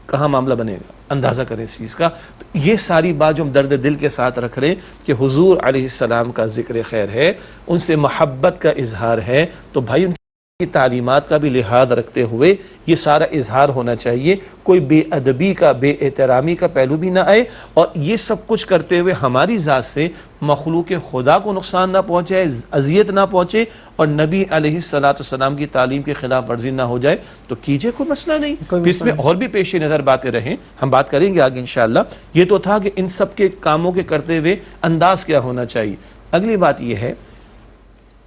کہاں معاملہ بنے گا؟ اندازہ کریں اس چیز کا. یہ ساری بات جو ہم درد دل کے ساتھ رکھ رہے ہیں کہ حضور علیہ السلام کا ذکر خیر ہے، ان سے محبت کا اظہار ہے، تو بھائی ان کی تعلیمات کا بھی لحاظ رکھتے ہوئے یہ سارا اظہار ہونا چاہیے. کوئی بے ادبی کا، بے احترامی کا پہلو بھی نہ آئے، اور یہ سب کچھ کرتے ہوئے ہماری ذات سے مخلوق خدا کو نقصان نہ پہنچے، اذیت نہ پہنچے، اور نبی علیہ السلام کی تعلیم کے خلاف ورزی نہ ہو جائے، تو کیجئے، کوئی مسئلہ نہیں. اس میں اور بھی پیش نظر باتیں رہیں، ہم بات کریں گے آگے انشاءاللہ. یہ تو تھا کہ ان سب کے کاموں کے کرتے ہوئے انداز کیا ہونا چاہیے. اگلی بات یہ ہے،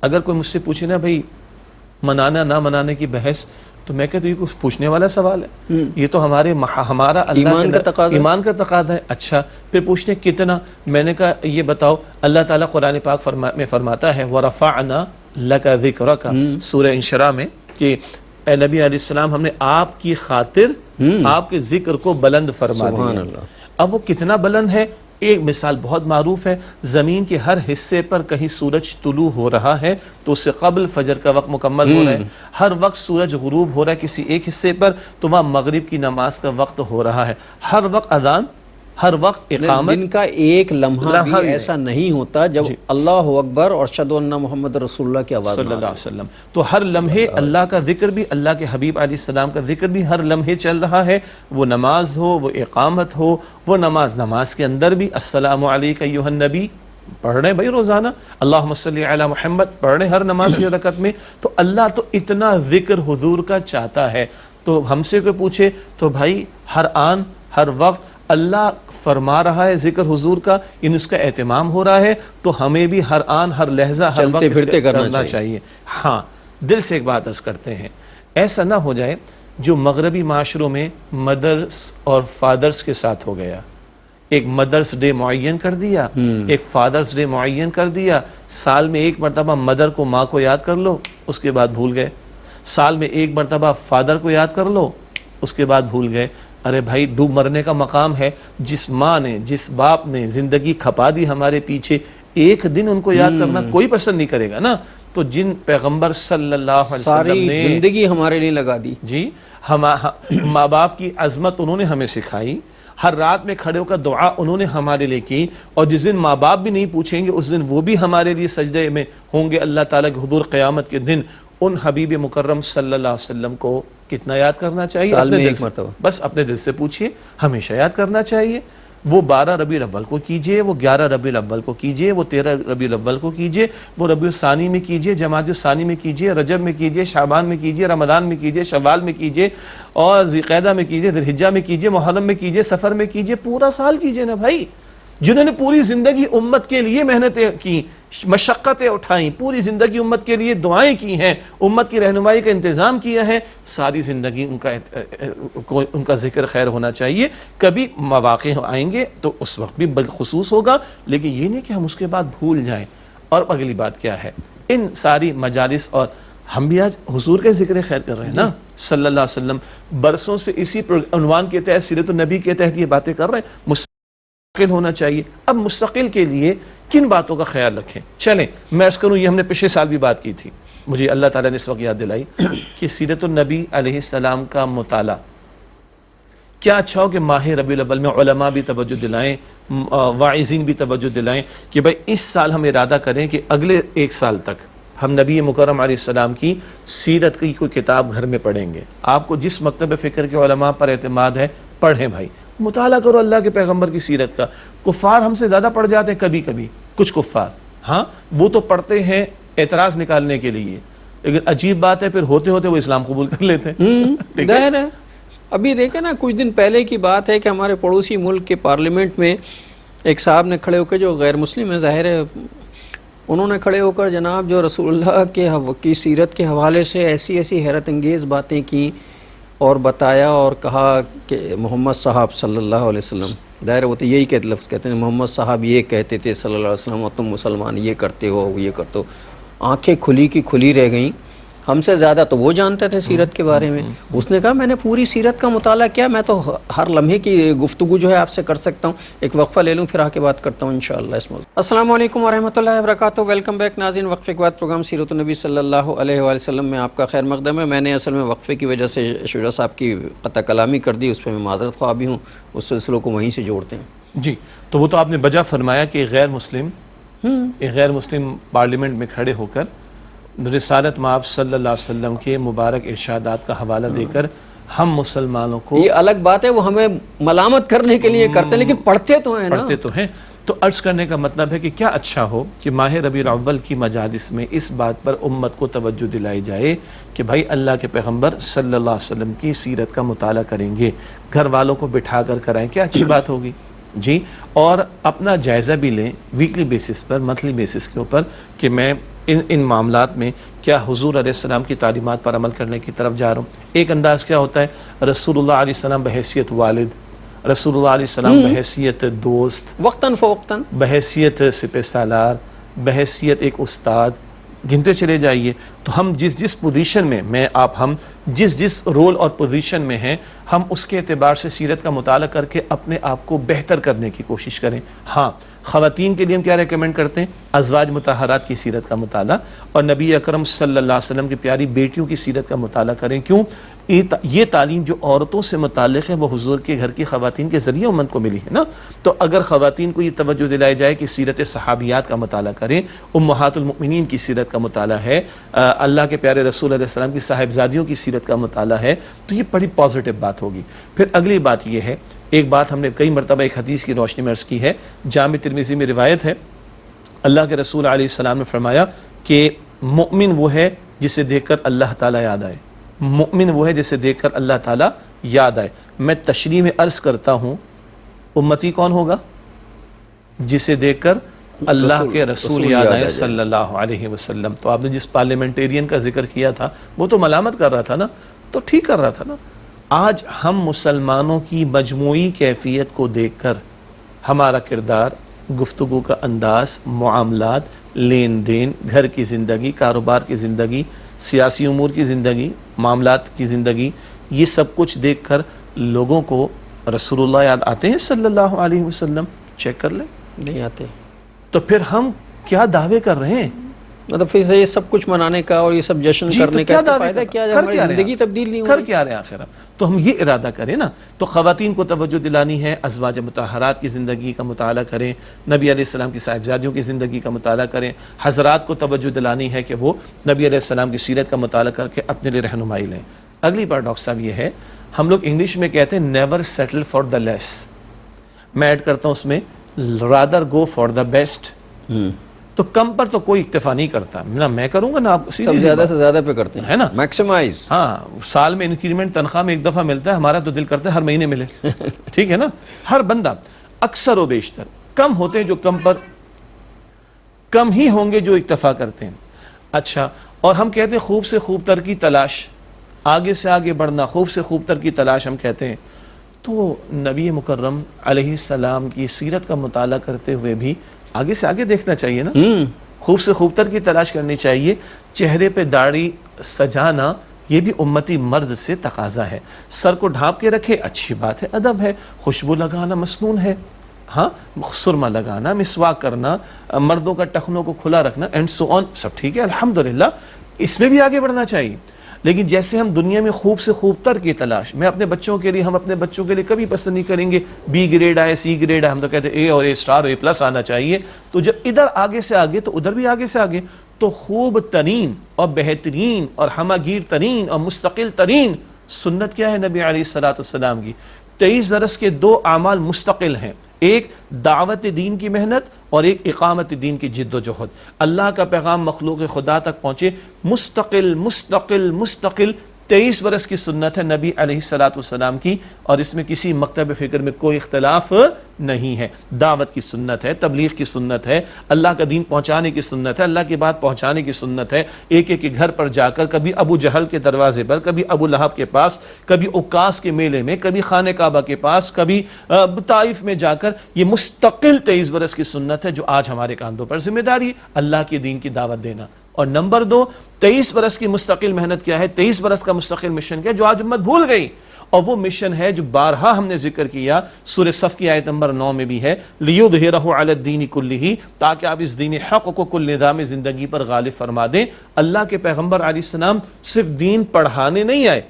اگر کوئی مجھ سے پوچھے نا بھائی منانا نہ منانے کی بحث، تو میں کہتا ہوں یہ کچھ پوچھنے والا سوال ہے، یہ تو ہمارا اللہ ایمان کا تقاضا، ایمان کا تقاضا ہے۔ اچھا پھر پوچھتے کتنا؟ میں نے کہا یہ بتاؤ، اللہ تعالیٰ قرآن پاک میں فرماتا ہے وَرَفَعْنَا لَكَ ذِكْرَكَ سورہ انشراح میں کہ اے نبی علیہ السلام ہم نے آپ کی خاطر آپ کے ذکر کو بلند فرما دیا۔ اب وہ کتنا بلند ہے؟ ایک مثال بہت معروف ہے، زمین کے ہر حصے پر کہیں سورج طلوع ہو رہا ہے تو اس سے قبل فجر کا وقت مکمل ہو رہا ہے، ہر وقت سورج غروب ہو رہا ہے کسی ایک حصے پر تو وہاں مغرب کی نماز کا وقت ہو رہا ہے، ہر وقت اذان، ہر وقت اقامت، دن کا ایک لمحہ بھی ایسا نہیں ہوتا جب اللہ اکبر اور اشہد ان محمد رسول اللہ کی آواز صلی اللہ علیہ وسلم۔ تو ہر لمحے اللہ کا ذکر بھی، اللہ کے حبیب علیہ السلام کا ذکر بھی ہر لمحے چل رہا ہے، وہ نماز ہو، وہ اقامت ہو، وہ نماز کے اندر بھی السلام علیک ایھا النبی پڑھ رہے ہیں بھائی روزانہ، اللہم صلی علی محمد پڑھ رہے ہیں ہر نماز کی رکعت میں۔ تو اللہ تو اتنا ذکر حضور کا چاہتا ہے، تو ہم سے کوئی پوچھے تو بھائی ہر آن ہر وقت اللہ فرما رہا ہے ذکر حضور کا، ان اس کا اہتمام ہو رہا ہے، تو ہمیں بھی ہر آن ہر لہجہ ہر وقت پھرتے کرنا چاہیے۔ ہاں دل سے ایک بات عرض کرتے ہیں، ایسا نہ ہو جائے جو مغربی معاشروں میں مدرس اور فادرز کے ساتھ ہو گیا، ایک مدرس ڈے معین کر دیا، ایک فادرز ڈے معین کر دیا، سال میں ایک مرتبہ مدر کو، ماں کو یاد کر لو، اس کے بعد بھول گئے، سال میں ایک مرتبہ فادر کو یاد کر لو، اس کے بعد بھول گئے۔ ارے بھائی ڈوب مرنے کا مقام ہے، جس ماں نے جس باپ نے زندگی کھپا دی ہمارے پیچھے، ایک دن ان کو یاد کرنا کوئی پسند نہیں کرے گا نا۔ تو جن پیغمبر صلی اللہ علیہ وسلم نے ساری زندگی ہمارے لیے لگا دی، جی ماں باپ کی عظمت انہوں نے ہمیں سکھائی، ہر رات میں کھڑے ہو کر دعا انہوں نے ہمارے لیے کی، اور جس دن ماں باپ بھی نہیں پوچھیں گے اس دن وہ بھی ہمارے لیے سجدے میں ہوں گے اللہ تعالیٰ کے حضور قیامت کے دن۔ ان حبیب مکرم صلی اللہ علیہ وسلم کو کتنا یاد کرنا چاہیے؟ سال میں اپنے ایک دل سے، مرتبہ، بس اپنے دل سے پوچھئے، ہمیشہ یاد کرنا چاہیے۔ وہ 12 ربیع الاول کو کیجئے، وہ 11 ربیع الاول کو کیجئے، وہ 13 ربیع الاول کو کیجئے، وہ ربیع الثانی میں کیجئے، جمادی الثانی میں کیجئے، رجب میں کیجئے، شعبان میں کیجئے، رمضان میں کیجئے، شوال میں کیجئے، اور ذی القعدہ میں کیجئے، ذی الحجہ میں کیجئے، محرم میں کیجئے، سفر میں کیجئے، پورا سال کیجئے نا بھائی۔ جنہوں نے پوری زندگی امت کے لیے محنتیں کی، مشقتیں اٹھائیں، پوری زندگی امت کے لیے دعائیں کی ہیں، امت کی رہنمائی کا انتظام کیا ہے، ساری زندگی ان کا ذکر خیر ہونا چاہیے۔ کبھی مواقع آئیں گے تو اس وقت بھی بالخصوص ہوگا، لیکن یہ نہیں کہ ہم اس کے بعد بھول جائیں۔ اور اگلی بات کیا ہے، ان ساری مجالس، اور ہم بھی آج حضور کے ذکر خیر کر رہے ہیں نا صلی اللہ علیہ وسلم، برسوں سے اسی عنوان کے تحت، سیرت النبی کے تحت یہ باتیں کر رہے ہیں، مستقل ہونا چاہیے۔ اب مستقل کے لیے کن باتوں کا خیال رکھیں؟ چلیں میں عرض کروں، یہ ہم نے پچھلے سال بھی بات کی تھی، مجھے اللہ تعالیٰ نے اس وقت یاد دلائی کہ سیرت النبی علیہ السلام کا مطالعہ کیا اچھا ہو کہ ماہ ربیع الاول میں علماء بھی توجہ دلائیں، واعظین بھی توجہ دلائیں کہ بھائی اس سال ہم ارادہ کریں کہ اگلے ایک سال تک ہم نبی مکرم علیہ السلام کی سیرت کی کوئی کتاب گھر میں پڑھیں گے۔ آپ کو جس مکتب فکر کے علماء پر اعتماد ہے پڑھیں بھائی، مطالعہ کرو اللہ کے پیغمبر کی سیرت کا۔ کفار ہم سے زیادہ پڑھ جاتے ہیں کبھی کبھی، کچھ کفار، ہاں وہ تو پڑھتے ہیں اعتراض نکالنے کے لیے، لیکن عجیب بات ہے پھر ہوتے ہوتے وہ اسلام قبول کر لیتے ہیں۔ ظاہر ہے، ابھی دیکھیں نا کچھ دن پہلے کی بات ہے کہ ہمارے پڑوسی ملک کے پارلیمنٹ میں ایک صاحب نے کھڑے ہو کے، جو غیر مسلم ہے ظاہر ہے، انہوں نے کھڑے ہو کر جناب جو رسول اللہ کی سیرت کے حوالے سے ایسی ایسی حیرت انگیز باتیں کی اور بتایا، اور کہا کہ محمد صاحب صلی اللہ علیہ وسلم، ظاہر وہ تو یہی لفظ کہتے ہیں، محمد صاحب یہ کہتے تھے صلی اللہ علیہ وسلم، اور تم مسلمان یہ کرتے ہو یہ کرتے ہو۔ آنکھیں کھلی کی کھلی رہ گئیں، ہم سے زیادہ تو وہ جانتے تھے سیرت کے بارے میں۔ اس نے کہا میں نے پوری سیرت کا مطالعہ کیا، میں تو ہر لمحے کی گفتگو جو ہے آپ سے کر سکتا ہوں۔ ایک وقفہ لے لوں پھر آ کے بات کرتا ہوں انشاءاللہ اس موضوع۔ السلام علیکم ورحمۃ اللہ وبرکاتہ، ویلکم بیک ناظرین۔ وقفے کے بعد پروگرام سیرت النبی صلی اللہ علیہ وآلہ وسلم میں آپ کا خیر مقدم ہے۔ میں نے اصل میں وقفے کی وجہ سے شجاع صاحب کی قطع کلامی کر دی، اس پہ میں معذرت خواہ بھی ہوں، اس سلسلوں کو وہیں سے جوڑتے ہیں۔ جی تو وہ تو آپ نے بجا فرمایا کہ غیر مسلم پارلیمنٹ میں کھڑے ہو کر رسالت مآب صلی اللہ علیہ وسلم کے مبارک ارشادات کا حوالہ دے کر ہم مسلمانوں کو، یہ الگ بات ہے وہ ہمیں ملامت کرنے کے لیے کرتے ہیں، لیکن پڑھتے تو ہیں نا، پڑھتے تو ہیں۔ تو عرض کرنے کا مطلب ہے کہ کیا اچھا ہو کہ ماہ ربیع الاول کی مجالس میں اس بات پر امت کو توجہ دلائی جائے کہ بھائی اللہ کے پیغمبر صلی اللہ علیہ وسلم کی سیرت کا مطالعہ کریں گے، گھر والوں کو بٹھا کر کرائیں، کیا اچھی بات ہوگی جی۔ اور اپنا جائزہ بھی لیں ویکلی بیسس پر، منتھلی بیسس کے اوپر، کہ میں ان معاملات میں کیا حضور علیہ السلام کی تعلیمات پر عمل کرنے کی طرف جا رہا ہوں؟ ایک انداز کیا ہوتا ہے، رسول اللہ علیہ السلام بحیثیت والد، رسول اللہ علیہ السلام بحیثیت دوست، وقتاً فوقتاً، بحیثیت سپہ سالار، بحیثیت ایک استاد، گنتے چلے جائیے۔ تو ہم جس پوزیشن میں ہم جس رول اور پوزیشن میں ہیں، ہم اس کے اعتبار سے سیرت کا مطالعہ کر کے اپنے آپ کو بہتر کرنے کی کوشش کریں۔ ہاں، خواتین کے لیے ہم کیا ریکمینڈ کرتے ہیں؟ ازواج مطہرات کی سیرت کا مطالعہ، اور نبی اکرم صلی اللہ علیہ وسلم کی پیاری بیٹیوں کی سیرت کا مطالعہ کریں۔ کیوں؟ یہ تعلیم جو عورتوں سے متعلق ہے وہ حضور کے گھر کی خواتین کے ذریعے امت کو ملی ہے نا۔ تو اگر خواتین کو یہ توجہ دلائی جائے کہ سیرت صحابیات کا مطالعہ کریں، امہات المؤمنین کی سیرت کا مطالعہ ہے، اللہ کے پیارے رسول علیہ السلام کی صاحبزادیوں کی سیرت کا مطالعہ ہے، تو یہ بڑی پازیٹیو بات ہوگی۔ پھر اگلی بات یہ ہے، ایک بات ہم نے کئی مرتبہ ایک حدیث کی روشنی میں عرض کی ہے، جامع ترمذی میں روایت ہے، اللہ کے رسول علیہ السلام نے فرمایا کہ مومن وہ ہے جسے دیکھ کر اللہ تعالیٰ یاد آئے، مومن وہ ہے جسے دیکھ کر اللہ تعالیٰ یاد آئے۔ میں تشریح میں عرض کرتا ہوں، امتی کون ہوگا؟ جسے دیکھ کر اللہ کے رسول یاد آئے صلی اللہ علیہ وسلم۔ تو آپ نے جس پارلیمنٹیرین کا ذکر کیا تھا وہ تو ملامت کر رہا تھا نا، تو ٹھیک کر رہا تھا نا۔ آج ہم مسلمانوں کی مجموعی کیفیت کو دیکھ کر ہمارا کردار، گفتگو کا انداز، معاملات، لین دین، گھر کی زندگی، کاروبار کی زندگی، سیاسی امور کی زندگی، معاملات کی زندگی، یہ سب کچھ دیکھ کر لوگوں کو رسول اللہ یاد آتے ہیں صلی اللہ علیہ وسلم؟ چیک کر لیں، نہیں آتے۔ تو پھر ہم کیا دعوے کر رہے ہیں؟ مطلب پھر یہ سب کچھ منانے کا اور یہ سب جشن کرنے کا اس کا فائدہ کیا ہے؟ ہماری زندگی تبدیل نہیں کر کیا رہے ہیں آخر؟ تو ہم یہ ارادہ کریں نا، تو خواتین کو توجہ دلانی ہے، ازواج مطہرات کی زندگی کا مطالعہ کریں، نبی علیہ السلام کی صاحبزادیوں کی زندگی کا مطالعہ کریں، حضرات کو توجہ دلانی ہے کہ وہ نبی علیہ السلام کی سیرت کا مطالعہ کر کے اپنے لیے رہنمائی لیں۔ اگلی بات ڈاکٹر صاحب یہ ہے، ہم لوگ انگلش میں کہتے ہیں نیور سیٹل فار دا لیس، میں ایڈ کرتا ہوں اس میں rather go for the best. تو کم پر تو کوئی اکتفا نہیں کرتا، نہ میں کروں گا نہ آپ، سب زیادہ سے زیادہ پہ کرتے ہیں، ہے نا، میکسیمائز۔ ہاں، سال میں انکریمنٹ تنخواہ میں ایک دفعہ ملتا ہے، ہمارا تو دل کرتا ہے ہر مہینے ملے، ٹھیک ہے نا۔ ہر بندہ، اکثر و بیشتر کم ہوتے ہیں جو کم پر، کم ہی ہوں گے جو اکتفا کرتے ہیں۔ اچھا، اور ہم کہتے ہیں خوب سے خوب تر کی تلاش، آگے سے آگے بڑھنا، خوب سے خوب تر کی تلاش ہم کہتے ہیں۔ تو نبی مکرم علیہ السلام کی سیرت کا مطالعہ کرتے ہوئے بھی آگے سے آگے دیکھنا چاہیے نا، خوب سے خوب تر کی تلاش کرنی چاہیے۔ چہرے پہ داڑھی سجانا یہ بھی امتی مرد سے تقاضا ہے، سر کو ڈھانپ کے رکھے اچھی بات ہے، ادب ہے، خوشبو لگانا مسنون ہے، ہاں، سرما لگانا، مسواک کرنا، مردوں کا ٹخنوں کو کھلا رکھنا اینڈ سو آن، سب ٹھیک ہے الحمدللہ، اس میں بھی آگے بڑھنا چاہیے۔ لیکن جیسے ہم دنیا میں خوب سے خوب تر کی تلاش، میں اپنے بچوں کے لیے، ہم اپنے بچوں کے لیے کبھی پسند نہیں کریں گے بی گریڈ آئے، سی گریڈ آئے، ہم تو کہتے ہیں اے اور اے اسٹار اور اے پلس آنا چاہیے۔ تو جب ادھر آگے سے آگے تو ادھر بھی آگے سے آگے، تو خوب ترین اور بہترین اور ہماگیر ترین اور مستقل ترین سنت کیا ہے نبی علیہ السلام کی؟ 23 برس کے 2 اعمال مستقل ہیں، ایک دعوت دین کی محنت اور ایک اقامت دین کی جد و جہد، اللہ کا پیغام مخلوق خدا تک پہنچے، مستقل مستقل مستقل 23 برس کی سنت ہے نبی علیہ السلام کی، اور اس میں کسی مکتب فکر میں کوئی اختلاف نہیں ہے۔ دعوت کی سنت ہے، تبلیغ کی سنت ہے، اللہ کا دین پہنچانے کی سنت ہے، اللہ کی بات پہنچانے کی سنت ہے، ایک ایک کے گھر پر جا کر، کبھی ابو جہل کے دروازے پر، کبھی ابو لہب کے پاس، کبھی عکاس کے میلے میں، کبھی خانہ کعبہ کے پاس، کبھی طائف میں جا کر، یہ مستقل 23 برس کی سنت ہے جو آج ہمارے کاندھوں پر ذمہ داری ہے، اللہ کے دین کی دعوت دینا۔ اور نمبر 2، 23 برس کی مستقل محنت کیا ہے، 23 برس کا مستقل مشن کیا ہے جو آج امت بھول گئی، اور وہ مشن ہے جو بارہا ہم نے ذکر کیا، سورہ صف کی آیت نمبر 9 میں بھی ہے، لِيُظْهِرَهُ عَلَى الدِّينِ كُلِّهِ، تاکہ آپ اس دین حق کو کل نظام زندگی پر غالب فرما دیں۔ اللہ کے پیغمبر علیہ السلام صرف دین پڑھانے نہیں آئے،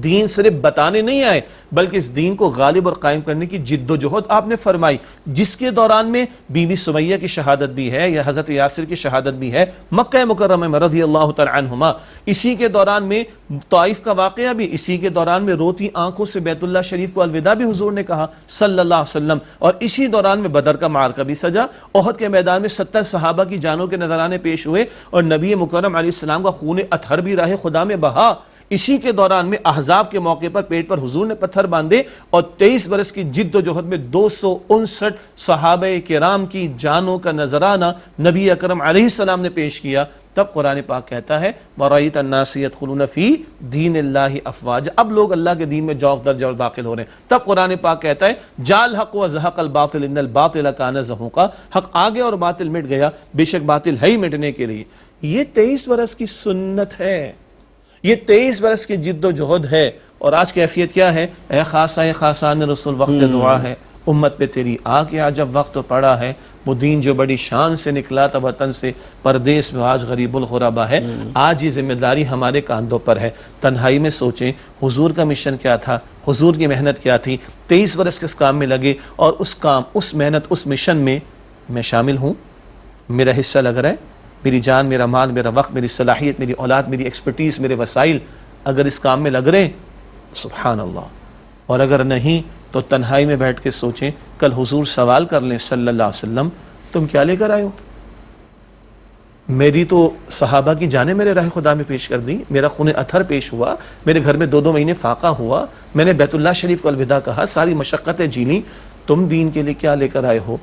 دین صرف بتانے نہیں آئے، بلکہ اس دین کو غالب اور قائم کرنے کی جد و جہد آپ نے فرمائی، جس کے دوران میں بی بی سمیہ کی شہادت بھی ہے، یا حضرت یاسر کی شہادت بھی ہے مکہ مکرمہ میں رضی اللہ تعالی عنہما، اسی کے دوران میں طائف کا واقعہ بھی، اسی کے دوران میں روتی آنکھوں سے بیت اللہ شریف کو الوداع بھی حضور نے کہا صلی اللہ علیہ وسلم، اور اسی دوران میں بدر کا معرکہ بھی سجا، احد کے میدان میں 70 صحابہ کی جانوں کے نذرانے پیش ہوئے، اور نبی مکرم علیہ السلام کا خون اطہر بھی راہ خدا میں بہا۔ اسی کے دوران میں احزاب کے موقع پر پیٹ پر حضور نے پتھر باندھے اور 23 برس کی جد و جہد میں 259 صحابہ کرام کی جانوں کا نذرانہ نبی اکرم علیہ السلام نے پیش کیا. تب قرآن پاک کہتا ہے وَرَأَيْتَ النَّاسَ يَدْخُلُونَ فِي دِينِ اللَّهِ أَفْوَاجًا. اب لوگ اللہ کے دین میں جوق در جوق داخل ہو رہے ہیں. تب قرآن پاک کہتا ہے جاء الحق وزهق الباطل ان الباطل كان زهوقا. حق آگے اور باطل مٹ گیا، بے شک باطل ہے ہی مٹنے کے لیے. یہ 23 برس کی سنت ہے، یہ 23 برس کی جد و جہد ہے. اور آج کیفیت کیا ہے؟ اے خاصہ خاصان رسول وقت دعا ہے، امت پہ تیری آ کے آج جب وقت پڑا ہے. وہ دین جو بڑی شان سے نکلا تھا وطن سے پردیس میں، آج غریب الغربا ہے. آج یہ ذمہ داری ہمارے کاندھوں پر ہے. تنہائی میں سوچیں حضور کا مشن کیا تھا، حضور کی محنت کیا تھی. 23 برس کس کام میں لگے، اور اس کام، اس محنت، اس مشن میں میں شامل ہوں. میرا حصہ لگ رہا ہے، میری جان، میرا مال، میرا وقت، میری صلاحیت، میری اولاد، میری ایکسپرٹیز، میرے وسائل اگر اس کام میں لگ رہے ہیں، سبحان اللہ. اور اگر نہیں تو تنہائی میں بیٹھ کے سوچیں. کل حضور سوال کر لیں صلی اللہ علیہ وسلم تم کیا لے کر آئے ہو؟ میری تو صحابہ کی جانیں میرے راہ خدا میں پیش کر دی، میرا خون اطہر پیش ہوا، میرے گھر میں 2 مہینے فاقہ ہوا، میں نے بیت اللہ شریف کو الوداع کہا، ساری مشقتیں جھیلیں، تم دین کے لیے کیا لے کر آئے ہو؟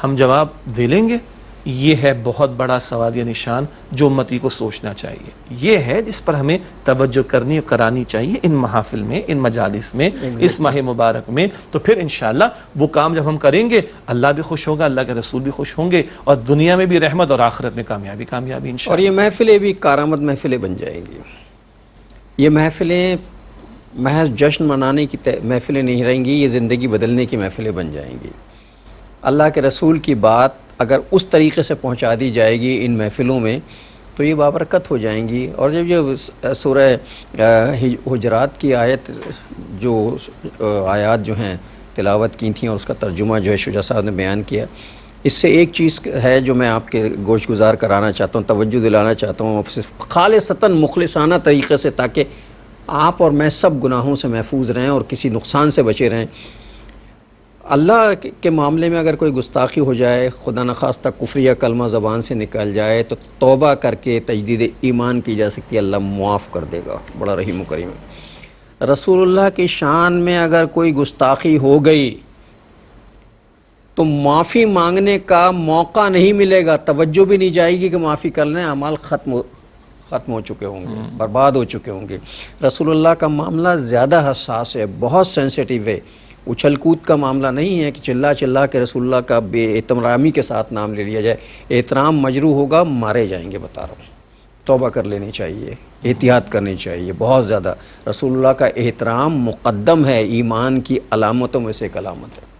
ہم جواب دے لیں گے. یہ ہے بہت بڑا سوالیہ نشان جو امتی کو سوچنا چاہیے. یہ ہے جس پر ہمیں توجہ کرنی اور کرانی چاہیے ان محافل میں، ان مجالس میں، اس ماہ مبارک میں. تو پھر انشاءاللہ وہ کام جب ہم کریں گے اللہ بھی خوش ہوگا، اللہ کے رسول بھی خوش ہوں گے، اور دنیا میں بھی رحمت اور آخرت میں کامیابی انشاءاللہ. اور یہ محفلیں بھی کارآمد محفلیں بن جائیں گی. یہ محفلیں محض جشن منانے کی محفلیں نہیں رہیں گی، یہ زندگی بدلنے کی محفلیں بن جائیں گی. اللہ کے رسول کی بات اگر اس طریقے سے پہنچا دی جائے گی ان محفلوں میں تو یہ بابرکت ہو جائیں گی. اور جب یہ سورہ حجرات کی جو آیات جو ہیں تلاوت کی تھیں اور اس کا ترجمہ جو ہے شجاع صاحب نے بیان کیا، اس سے ایک چیز ہے جو میں آپ کے گوش گزار کرانا چاہتا ہوں، توجہ دلانا چاہتا ہوں صرف خالصتاً مخلصانہ طریقے سے، تاکہ آپ اور میں سب گناہوں سے محفوظ رہیں اور کسی نقصان سے بچے رہیں. اللہ کے معاملے میں اگر کوئی گستاخی ہو جائے، خدا نخواستہ کفر یا کلمہ زبان سے نکل جائے، تو توبہ کر کے تجدید ایمان کی جا سکتی ہے، اللہ معاف کر دے گا، بڑا رحیم و کریم ہے. رسول اللہ کی شان میں اگر کوئی گستاخی ہو گئی تو معافی مانگنے کا موقع نہیں ملے گا، توجہ بھی نہیں جائے گی کہ معافی کر لیں، اعمال ختم ہو چکے ہوں گے، برباد ہو چکے ہوں گے. رسول اللہ کا معاملہ زیادہ حساس ہے، بہت سینسیٹیو ہے. اچھل کود کا معاملہ نہیں ہے کہ چلا کے رسول اللہ کا بے احترامی کے ساتھ نام لے لیا جائے. احترام مجروح ہوگا، مارے جائیں گے، بتا رہا ہوں. توبہ کر لینی چاہیے، احتیاط کرنی چاہیے بہت زیادہ. رسول اللہ کا احترام مقدم ہے، ایمان کی علامتوں میں سے ایک علامت ہے.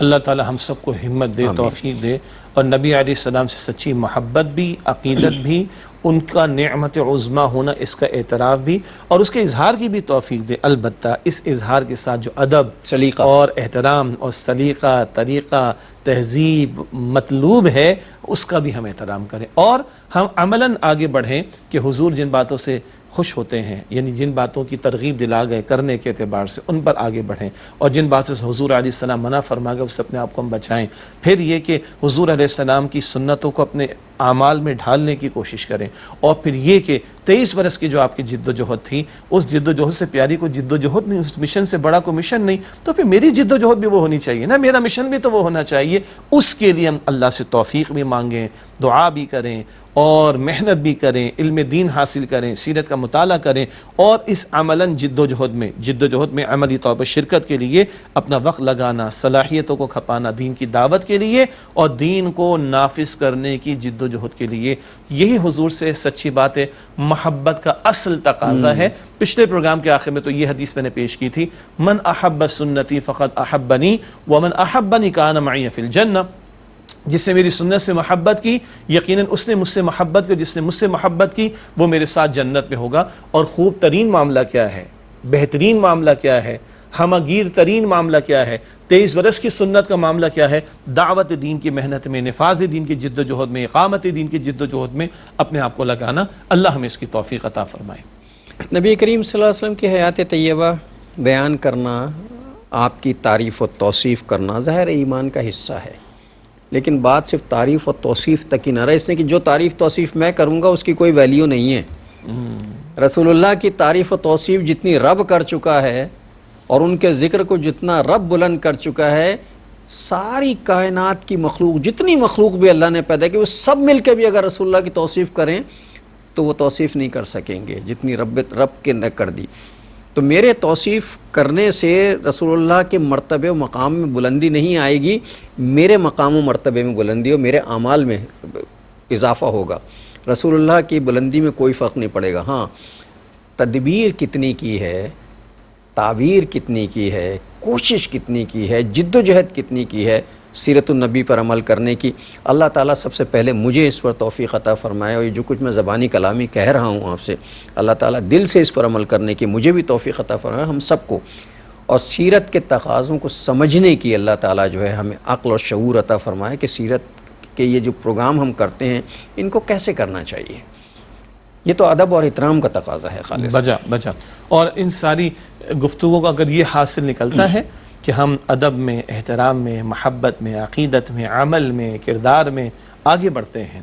اللہ تعالی ہم سب کو ہمت دے، توفیق دے، اور نبی علیہ السلام سے سچی محبت بھی، عقیدت بھی، ان کا نعمت عظمی ہونا، اس کا اعتراف بھی، اور اس کے اظہار کی بھی توفیق دے. البتہ اس اظہار کے ساتھ جو ادب، سلیقہ اور احترام اور سلیقہ، طریقہ، تہذیب مطلوب ہے، اس کا بھی ہم احترام کریں، اور ہم عملاً آگے بڑھیں کہ حضور جن باتوں سے خوش ہوتے ہیں، یعنی جن باتوں کی ترغیب دلا گئے کرنے کے اعتبار سے، ان پر آگے بڑھیں، اور جن باتوں سے حضور علیہ السلام منع فرما گئے اس سے اپنے آپ کو ہم بچائیں. پھر یہ کہ حضور علیہ السلام کی سنتوں کو اپنے اعمال میں ڈھالنے کی کوشش کریں. اور پھر یہ کہ 23 برس کی جو آپ کی جد و جہد تھی، اس جد و جہد سے پیاری کوئی جد و جہد نہیں، اس مشن سے بڑا کوئی مشن نہیں، تو پھر میری جد و جہد بھی وہ ہونی چاہیے نا، میرا مشن بھی تو وہ ہونا چاہیے. اس کے لیے ہم اللہ سے توفیق بھی مانگیں، دعا بھی کریں، اور محنت بھی کریں، علم دین حاصل کریں، سیرت کا مطالعہ کریں، اور اس عملاً جد و جہد میں عملی طور پر شرکت کے لیے اپنا وقت لگانا، صلاحیتوں کو کھپانا دین کی دعوت کے لیے اور دین کو نافذ کرنے کی جد و جہد کے لیے. یہی حضور سے سچی بات ہے، محبت کا اصل تقاضا ہے. پچھلے پروگرام کے آخر میں تو یہ حدیث میں نے پیش کی تھی، من احب سنتی فقد احبنی ومن احبنی کان معی فی الجنہ. جس نے میری سنت سے محبت کی یقیناً اس نے مجھ سے محبت کی، جس نے مجھ سے محبت کی وہ میرے ساتھ جنت میں ہوگا. اور خوب ترین معاملہ کیا ہے، بہترین معاملہ کیا ہے، ہمگیر ترین معاملہ کیا ہے، 23 برس کی سنت کا معاملہ کیا ہے، دعوت دین کی محنت میں، نفاذ دین کی جد و جہد میں، اقامت دین کی جد و جہد میں اپنے آپ کو لگانا. اللہ ہمیں اس کی توفیق عطا فرمائے. نبی کریم صلی اللہ علیہ وسلم کی حیات طیبہ بیان کرنا، آپ کی تعریف و توصیف کرنا ظاہر ایمان کا حصہ ہے، لیکن بات صرف تعریف و توصیف تک ہی نہ رہے، اس نے کہ جو تعریف توصیف میں کروں گا اس کی کوئی ویلیو نہیں ہے. رسول اللہ کی تعریف و توصیف جتنی رب کر چکا ہے اور ان کے ذکر کو جتنا رب بلند کر چکا ہے، ساری کائنات کی مخلوق، جتنی مخلوق بھی اللہ نے پیدا کی، وہ سب مل کے بھی اگر رسول اللہ کی توصیف کریں تو وہ توصیف نہیں کر سکیں گے جتنی رب کے نے کر دی۔ تو میرے توصیف کرنے سے رسول اللہ کے مرتبے و مقام میں بلندی نہیں آئے گی، میرے مقام و مرتبے میں بلندی ہو، میرے اعمال میں اضافہ ہوگا۔ رسول اللہ کی بلندی میں کوئی فرق نہیں پڑے گا۔ ہاں، تدبیر کتنی کی ہے، تعبیر کتنی کی ہے، کوشش کتنی کی ہے، جد و جہد کتنی کی ہے سیرت النبی پر عمل کرنے کی، اللہ تعالیٰ سب سے پہلے مجھے اس پر توفیق عطا فرمائے، اور یہ جو کچھ میں زبانی کلامی کہہ رہا ہوں آپ سے، اللہ تعالیٰ دل سے اس پر عمل کرنے کی مجھے بھی توفیق عطا فرمائے، ہم سب کو، اور سیرت کے تقاضوں کو سمجھنے کی اللہ تعالیٰ جو ہے ہمیں عقل اور شعور عطا فرمائے کہ سیرت کے یہ جو پروگرام ہم کرتے ہیں ان کو کیسے کرنا چاہیے۔ یہ تو ادب اور احترام کا تقاضا ہے خالص بجا اور ان ساری گفتگو کا اگر یہ حاصل نکلتا ہے کہ ہم ادب میں، احترام میں، محبت میں، عقیدت میں، عمل میں، کردار میں آگے بڑھتے ہیں،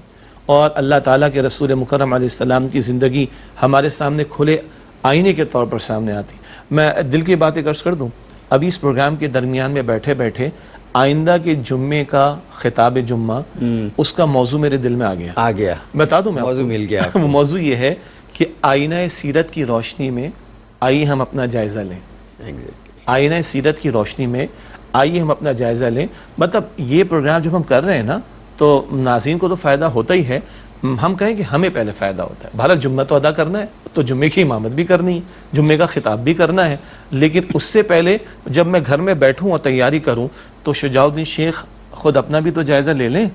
اور اللہ تعالیٰ کے رسول مکرم علیہ السلام کی زندگی ہمارے سامنے کھلے آئینے کے طور پر سامنے آتی۔ میں دل کی باتیں عرض کر دوں، ابھی اس پروگرام کے درمیان میں بیٹھے بیٹھے آئندہ کے جمعے کا خطاب جمعہ اس کا موضوع میرے دل میں آ گیا۔ بتا دوں میں موضوع مل گیا۔ وہ موضوع یہ ہے کہ آئینہ سیرت کی روشنی میں آئیے ہم اپنا جائزہ لیں۔ آئینہ سیرت کی روشنی میں آئیے ہم اپنا جائزہ لیں۔ مطلب یہ پروگرام جب ہم کر رہے ہیں نا تو ناظرین کو تو فائدہ ہوتا ہی ہے، ہم کہیں کہ ہمیں پہلے فائدہ ہوتا ہے۔ بھلا جمعہ تو ادا کرنا ہے تو جمعے کی امامت بھی کرنی ہے، جمعے کا خطاب بھی کرنا ہے، لیکن اس سے پہلے جب میں گھر میں بیٹھوں اور تیاری کروں تو شجاع الدین شیخ خود اپنا بھی تو جائزہ لے لیں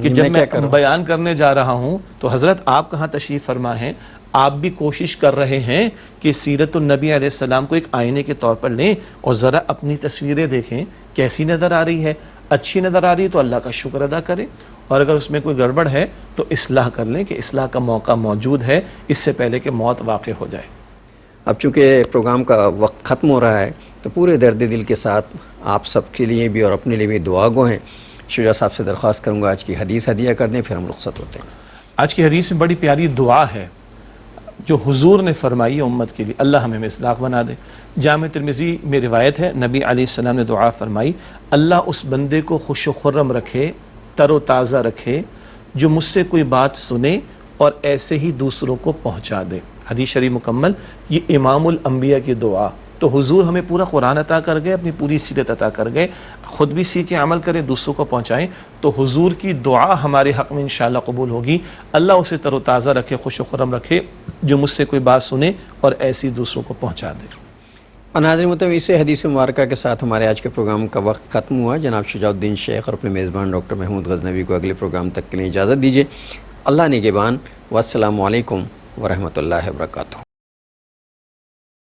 کہ جب میں بیان کرنے جا رہا ہوں تو حضرت آپ کہاں تشریف فرما ہیں، آپ بھی کوشش کر رہے ہیں کہ سیرت النبی علیہ السلام کو ایک آئینے کے طور پر لیں اور ذرا اپنی تصویریں دیکھیں کیسی نظر آ رہی ہے، اچھی نظر آ رہی ہے تو اللہ کا شکر ادا کریں، اور اگر اس میں کوئی گڑبڑ ہے تو اصلاح کر لیں کہ اصلاح کا موقع موجود ہے اس سے پہلے کہ موت واقع ہو جائے۔ اب چونکہ پروگرام کا وقت ختم ہو رہا ہے تو پورے درد دل کے ساتھ آپ سب کے لیے بھی اور اپنے لیے بھی دعا گو ہیں۔ شجاع صاحب سے درخواست کروں گا آج کی حدیث ہدیہ کر دیں، پھر ہم رخصت ہوتے ہیں۔ آج کی حدیث میں بڑی پیاری دعا ہے جو حضور نے فرمائی ہے امت کے لیے، اللہ ہمیں مصداق بنا دے۔ جامع ترمذی میں روایت ہے، نبی علیہ السلام نے دعا فرمائی، اللہ اس بندے کو خوش و خرم رکھے، تر و تازہ رکھے جو مجھ سے کوئی بات سنے اور ایسے ہی دوسروں کو پہنچا دے۔ حدیث شریف مکمل، یہ امام الانبیاء کی دعا۔ تو حضور ہمیں پورا قرآن عطا کر گئے، اپنی پوری سیرت عطا کر گئے، خود بھی سیکھیں، عمل کریں، دوسروں کو پہنچائیں، تو حضور کی دعا ہمارے حق میں انشاءاللہ قبول ہوگی۔ اللہ اسے تر و تازہ رکھے، خوش و خرم رکھے جو مجھ سے کوئی بات سنے اور ایسی دوسروں کو پہنچا دے۔ اور ناظرین مطلب اسے حدیث مبارکہ کے ساتھ ہمارے آج کے پروگرام کا وقت ختم ہوا۔ جناب شجاع الدین شیخ اور اپنے میزبان ڈاکٹر محمود غزنوی کو اگلے پروگرام تک کے لیے اجازت دیجیے۔ اللہ نگہبان، والسلام علیکم ورحمۃ اللہ وبرکاتہ۔